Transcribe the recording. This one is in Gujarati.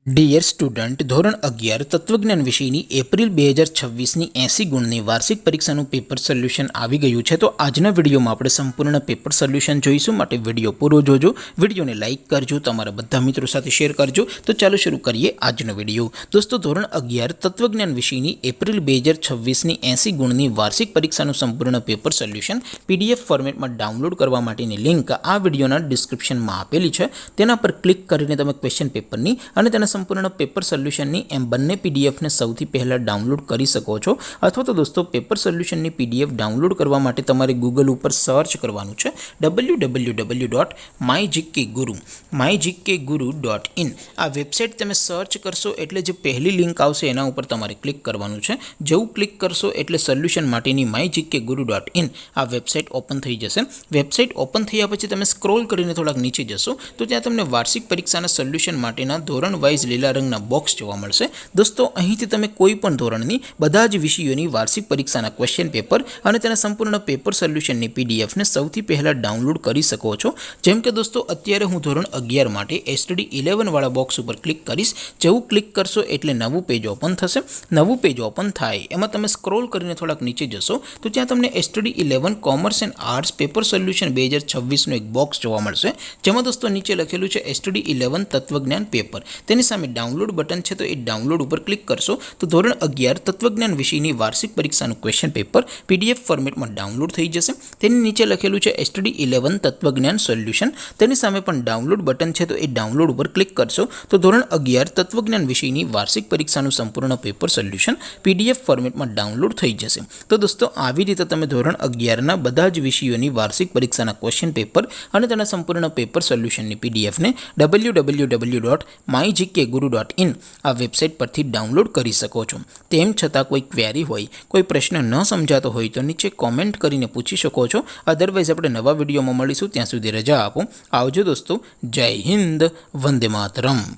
ડિયર સ્ટુડન્ટ, ધોરણ 11 તત્વજ્ઞાન વિષયની એપ્રિલ 2026ની 80 ગુણની વાર્ષિક પરીક્ષાનું પેપર સોલ્યુશન આવી ગયું છે। તો આજના વિડીયોમાં આપણે સંપૂર્ણ પેપર સોલ્યુશન જોઈશું, માટે વિડીયો પૂરો જોજો। વિડીયોને લાઇક કરજો, તમારા બધા મિત્રો સાથે શેર કરજો। તો ચાલો શરૂ કરીએ આજનો વિડીયો। દોસ્તો, ધોરણ 11 તત્વજ્ઞાન વિષયની એપ્રિલ 2026ની 80 ગુણની વાર્ષિક પરીક્ષાનું સંપૂર્ણ પેપર સોલ્યુશન PDF ફોર્મેટમાં ડાઉનલોડ કરવા માટેની લિંક આ વિડીયોના ડિસ્ક્રિપ્શનમાં આપેલી છે। તેના પર ક્લિક કરીને તમે ક્વેશ્ચન પેપરની અને તેના સંપૂર્ણ પેપર સોલ્યુશનની એમ બંને પીડીએફને સૌથી પહેલાં ડાઉનલોડ કરી શકો છો। અથવા તો દોસ્તો, પેપર સોલ્યુશનની પીડીએફ ડાઉનલોડ કરવા માટે તમારે ગૂગલ ઉપર સર્ચ કરવાનું છે www.mygkguru.in। આ વેબસાઇટ તમે સર્ચ કરશો એટલે જે પહેલી લિંક આવશે એના ઉપર તમારે ક્લિક કરવાનું છે। જેવું ક્લિક કરશો એટલે સોલ્યુશન માટેની mygkguru.in આ વેબસાઇટ ઓપન થઈ જશે। વેબસાઇટ ઓપન થયા પછી તમે સ્ક્રોલ કરીને થોડાક નીચે જશો તો ત્યાં તમને વાર્ષિક પરીક્ષાના સોલ્યુશન માટેના ધોરણ વાઇઝ લીલા રંગના બોક્સ જોવા મળશે। દોસ્તો, અહીંથી તમે કોઈ પણ ધોરણની બધા જ વિષયોની વાર્ષિક પરીક્ષાના ક્વેશ્ચન પેપર અને તેના સંપૂર્ણ પેપર સોલ્યુશનની પીડીએફને સૌથી પહેલાં ડાઉનલોડ કરી શકો છો। જેમ કે દોસ્તો, અત્યારે હું ધોરણ 11 માટે STD 11 વાળા બોક્સ ઉપર ક્લિક કરીશ। જેવું ક્લિક કરશો એટલે નવું પેજ ઓપન થશે। નવું પેજ ઓપન થાય એમાં તમે સ્ક્રોલ કરીને થોડાક નીચે જશો તો ત્યાં તમને STD 11 commerce and arts paper solution 2026નું એક બોક્સ જોવા મળશે, જેમાં દોસ્તો નીચે લખેલું છે STD 11 તત્વજ્ઞાન પેપર। તેની સામે ડાઉનલોડ બટન છે, તો એ ડાઉનલોડ ઉપર ક્લિક કરશો તો ધોરણ 11 તત્વજ્ઞાન વિષયની વાર્ષિક પરીક્ષાનું ક્વેશ્ચન પેપર PDF ફોર્મેટમાં ડાઉનલોડ થઈ જશે। તેની નીચે લખેલું છે STD 11 તત્વજ્ઞાન સોલ્યુશન, તેની સામે પણ ડાઉનલોડ બટન છે, તો એ ડાઉનલોડ ઉપર ક્લિક કરશો તો ધોરણ 11 તત્વજ્ઞાન વિષયની વાર્ષિક પરીક્ષાનું સંપૂર્ણ પેપર સોલ્યુશન PDF ફોર્મેટમાં ડાઉનલોડ થઈ જશે। તો દોસ્તો, આવી રીતે તમે ધોરણ 11ના બધા જ વિષયોની વાર્ષિક પરીક્ષાના ક્વેશ્ચન પેપર અને તેના સંપૂર્ણ પેપર સોલ્યુશનની પીડીએફને www.mygkguru.in આ વેબસાઇટ પરથી ડાઉનલોડ કરી શકો છો। તેમ છતાં કોઈ ક્વેરી હોય, કોઈ પ્રશ્ન ન સમજાતો હોય તો નીચે કોમેન્ટ કરીને પૂછી શકો છો। અધરવાઇઝ આપણે નવા વિડીયોમાં મળીશું, ત્યાં સુધી રજા આપો। આવજો દોસ્તો, જય હિન્દ, વંદે માતરમ।